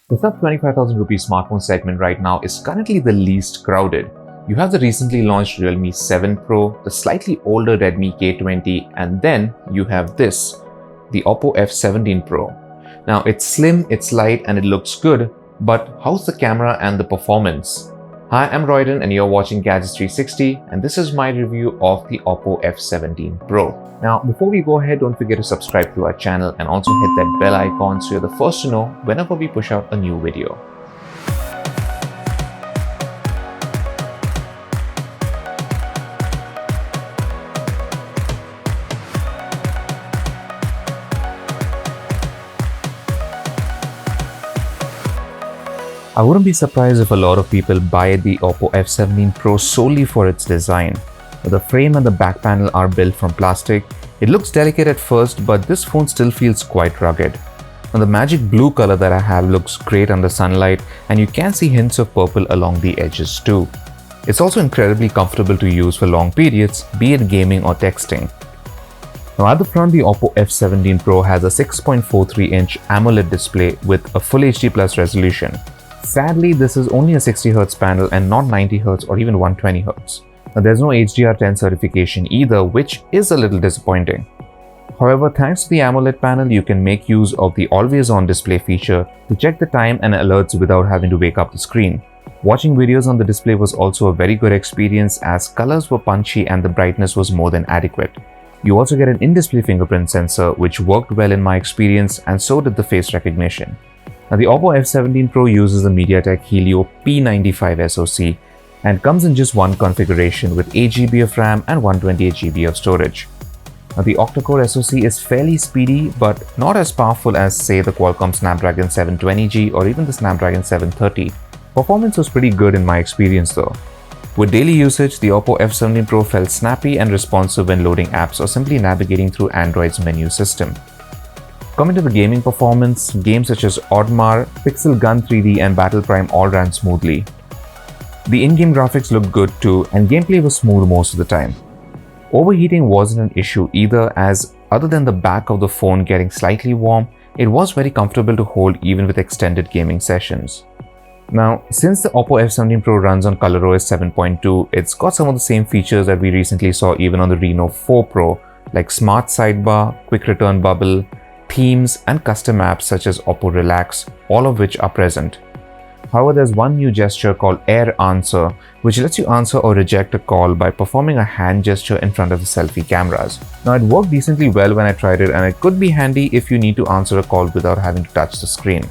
The sub 25,000 rupee smartphone segment right now is currently the least crowded. You have the recently launched Realme 7 Pro, the slightly older Redmi K20, and then you have this, the Oppo F17 Pro. Now it's slim, it's light, and it looks good, but how's the camera and the performance? Hi, I'm Royden and you're watching Gadgets 360, and this is my review of the Oppo F17 Pro. Now, before we go ahead, don't forget to subscribe to our channel and also hit that bell icon so you're the first to know whenever we push out a new video. I wouldn't be surprised if a lot of people buy the Oppo F17 Pro solely for its design. The frame and the back panel are built from plastic. It looks delicate at first, but this phone still feels quite rugged. Now, the magic blue color that I have looks great under sunlight, and you can see hints of purple along the edges too. It's also incredibly comfortable to use for long periods, be it gaming or texting. Now at the front, the Oppo F17 Pro has a 6.43-inch AMOLED display with a Full HD Plus resolution. Sadly, this is only a 60Hz panel and not 90Hz or even 120Hz. Now, there's no HDR10 certification either, which is a little disappointing. However, thanks to the AMOLED panel, you can make use of the always-on display feature to check the time and alerts without having to wake up the screen. Watching videos on the display was also a very good experience as colors were punchy and the brightness was more than adequate. You also get an in-display fingerprint sensor, which worked well in my experience, and so did the face recognition. Now, the Oppo F17 Pro uses a MediaTek Helio P95 SoC and comes in just one configuration with 8GB of RAM and 128GB of storage. Now, the octa-core SoC is fairly speedy but not as powerful as, say, the Qualcomm Snapdragon 720G or even the Snapdragon 730. Performance was pretty good in my experience though. With daily usage, the Oppo F17 Pro felt snappy and responsive when loading apps or simply navigating through Android's menu system. Coming to the gaming performance, games such as Oddmar, Pixel Gun 3D and Battle Prime all ran smoothly. The in-game graphics looked good too, and gameplay was smooth most of the time. Overheating wasn't an issue either, as other than the back of the phone getting slightly warm, it was very comfortable to hold even with extended gaming sessions. Now, since the Oppo F17 Pro runs on ColorOS 7.2, it's got some of the same features that we recently saw even on the Reno 4 Pro, like Smart Sidebar, Quick Return Bubble, themes and custom apps such as Oppo Relax, all of which are present. However, there's one new gesture called Air Answer, which lets you answer or reject a call by performing a hand gesture in front of the selfie cameras. Now, it worked decently well when I tried it, and it could be handy if you need to answer a call without having to touch the screen.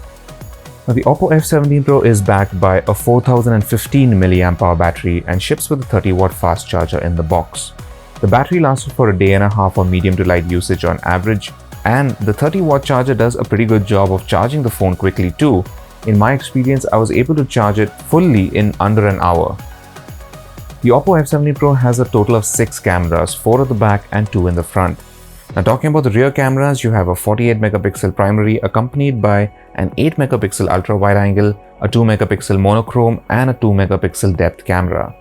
Now, the Oppo F17 Pro is backed by a 4015 mAh battery and ships with a 30-watt fast charger in the box. The battery lasted for a day and a half on medium to light usage on average, and the 30-watt charger does a pretty good job of charging the phone quickly too. In my experience, I was able to charge it fully in under an hour. The Oppo F17 Pro has a total of 6 cameras, 4 at the back and 2 in the front. Now, talking about the rear cameras, you have a 48-megapixel primary accompanied by an 8-megapixel ultra-wide-angle, a 2-megapixel monochrome and a 2-megapixel depth camera.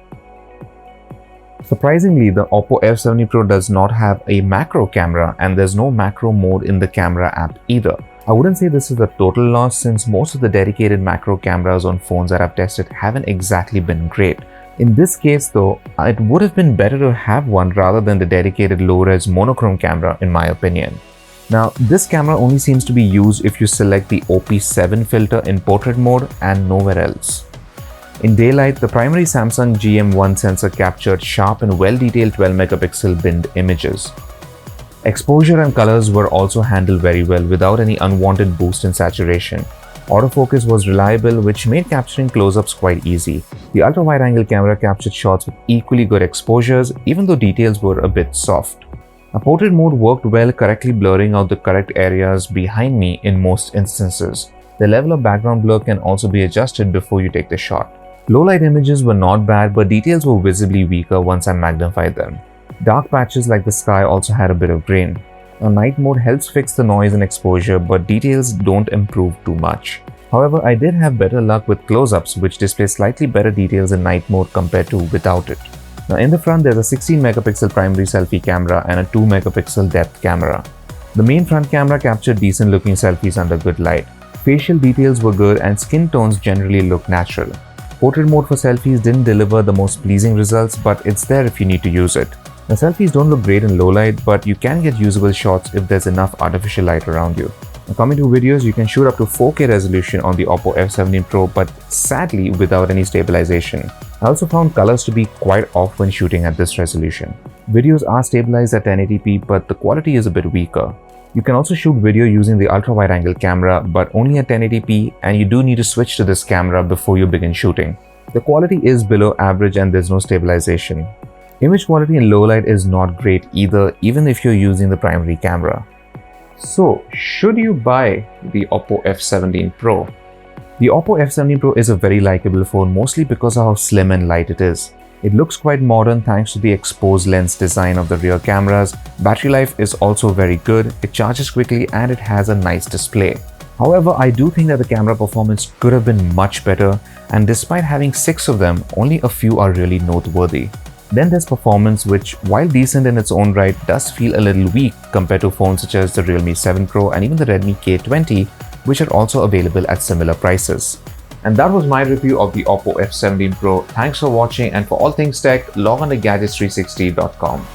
Surprisingly, the Oppo F17 Pro does not have a macro camera, and there's no macro mode in the camera app either. I wouldn't say this is a total loss, since most of the dedicated macro cameras on phones that I've tested haven't exactly been great. In this case though, it would have been better to have one rather than the dedicated low-res monochrome camera in my opinion. Now, this camera only seems to be used if you select the OP7 filter in portrait mode and nowhere else. In daylight, the primary Samsung GM1 sensor captured sharp and well-detailed 12-megapixel binned images. Exposure and colors were also handled very well without any unwanted boost in saturation. Autofocus was reliable, which made capturing close-ups quite easy. The ultra-wide-angle camera captured shots with equally good exposures, even though details were a bit soft. A portrait mode worked well, correctly blurring out the correct areas behind me in most instances. The level of background blur can also be adjusted before you take the shot. Low-light images were not bad, but details were visibly weaker once I magnified them. Dark patches like the sky also had a bit of grain. Now, night mode helps fix the noise and exposure, but details don't improve too much. However, I did have better luck with close-ups, which display slightly better details in night mode compared to without it. Now, in the front, there's a 16-megapixel primary selfie camera and a 2-megapixel depth camera. The main front camera captured decent-looking selfies under good light. Facial details were good and skin tones generally look natural. Portrait mode for selfies didn't deliver the most pleasing results, but it's there if you need to use it. The selfies don't look great in low light, but you can get usable shots if there's enough artificial light around you. Now coming to videos, you can shoot up to 4K resolution on the Oppo F17 Pro, but sadly without any stabilization. I also found colors to be quite off when shooting at this resolution. Videos are stabilized at 1080p, but the quality is a bit weaker. You can also shoot video using the ultra-wide-angle camera, but only at 1080p, and you do need to switch to this camera before you begin shooting. The quality is below average and there's no stabilization. Image quality in low light is not great either, even if you're using the primary camera. So, should you buy the Oppo F17 Pro? The Oppo F17 Pro is a very likable phone, mostly because of how slim and light it is. It looks quite modern thanks to the exposed lens design of the rear cameras. Battery life is also very good, it charges quickly and it has a nice display. However, I do think that the camera performance could have been much better, and despite having 6 of them, only a few are really noteworthy. Then there's performance, which, while decent in its own right, does feel a little weak compared to phones such as the Realme 7 Pro and even the Redmi K20, which are also available at similar prices. And that was my review of the Oppo F17 Pro. Thanks for watching, and for all things tech, log on to gadgets360.com.